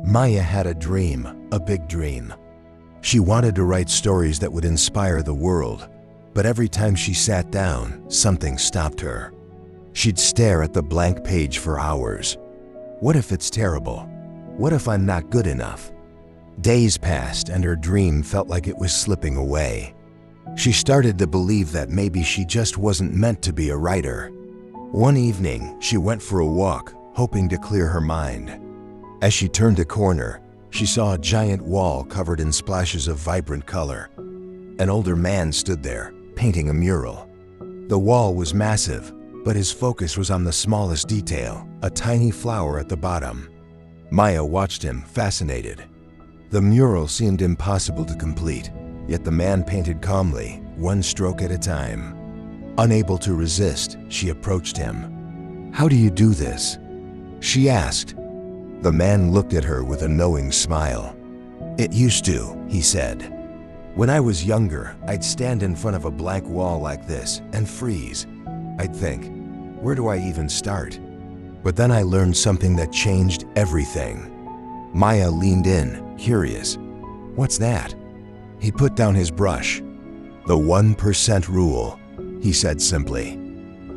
Maya had a dream, a big dream. She wanted to write stories that would inspire the world, but every time she sat down, something stopped her. She'd stare at the blank page for hours. What if it's terrible? What if I'm not good enough? Days passed and her dream felt like it was slipping away. She started to believe that maybe she just wasn't meant to be a writer. One evening, she went for a walk, hoping to clear her mind. As she turned a corner, she saw a giant wall covered in splashes of vibrant color. An older man stood there, painting a mural. The wall was massive, but his focus was on the smallest detail, a tiny flower at the bottom. Maya watched him, fascinated. The mural seemed impossible to complete, yet the man painted calmly, one stroke at a time. Unable to resist, she approached him. "How do you do this?" she asked. The man looked at her with a knowing smile. "It used to," he said. "When I was younger, I'd stand in front of a blank wall like this and freeze. I'd think, where do I even start? But then I learned something that changed everything." Maya leaned in, curious. "What's that?" He put down his brush. "The 1% rule," he said simply.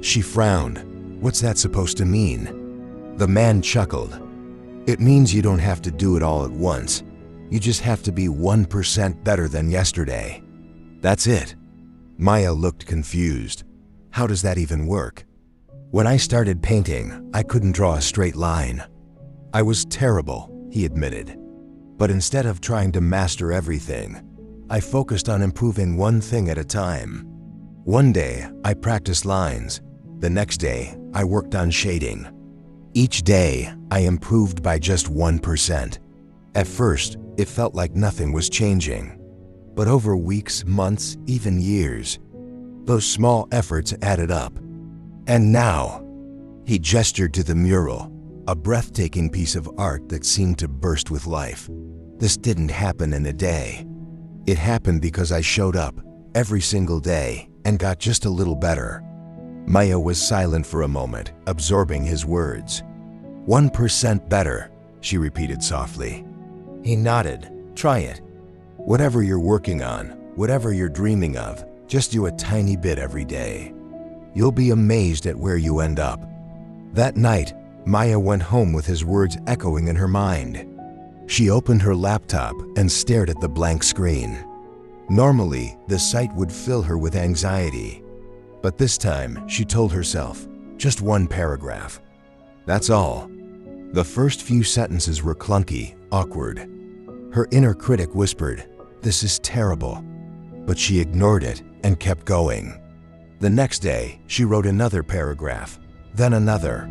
She frowned. "What's that supposed to mean?" The man chuckled. "It means you don't have to do it all at once. You just have to be 1% better than yesterday. That's it." Maya looked confused. "How does that even work?" "When I started painting, I couldn't draw a straight line. I was terrible," he admitted. "But instead of trying to master everything, I focused on improving one thing at a time. One day, I practiced lines. The next day, I worked on shading. Each day, I improved by just 1%. At first, it felt like nothing was changing. But over weeks, months, even years, those small efforts added up. And now," he gestured to the mural, a breathtaking piece of art that seemed to burst with life. "This didn't happen in a day. It happened because I showed up every single day and got just a little better." Maya was silent for a moment, absorbing his words. 1% better, she repeated softly. He nodded. "Try it. Whatever you're working on, whatever you're dreaming of, just do a tiny bit every day. You'll be amazed at where you end up." That night, Maya went home with his words echoing in her mind. She opened her laptop and stared at the blank screen. Normally, the sight would fill her with anxiety. But this time, she told herself, just one paragraph. That's all. The first few sentences were clunky, awkward. Her inner critic whispered, "This is terrible." But she ignored it and kept going. The next day, she wrote another paragraph, then another.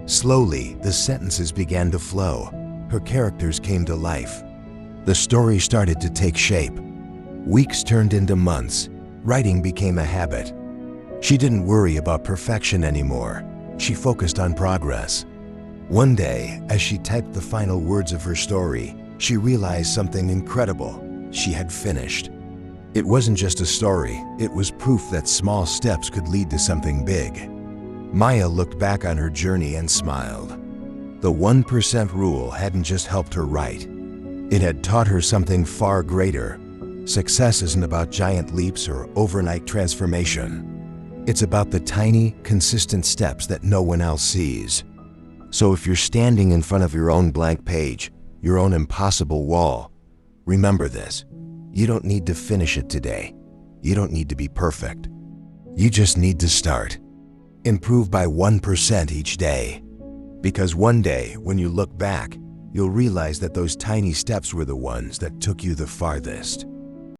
Slowly, the sentences began to flow. Her characters came to life. The story started to take shape. Weeks turned into months. Writing became a habit. She didn't worry about perfection anymore. She focused on progress. One day, as she typed the final words of her story, she realized something incredible. She had finished. It wasn't just a story, it was proof that small steps could lead to something big. Maya looked back on her journey and smiled. The 1% rule hadn't just helped her write. It had taught her something far greater. Success isn't about giant leaps or overnight transformation. It's about the tiny, consistent steps that no one else sees. So if you're standing in front of your own blank page, your own impossible wall, remember this. You don't need to finish it today. You don't need to be perfect. You just need to start. Improve by 1% each day. Because one day, when you look back, you'll realize that those tiny steps were the ones that took you the farthest.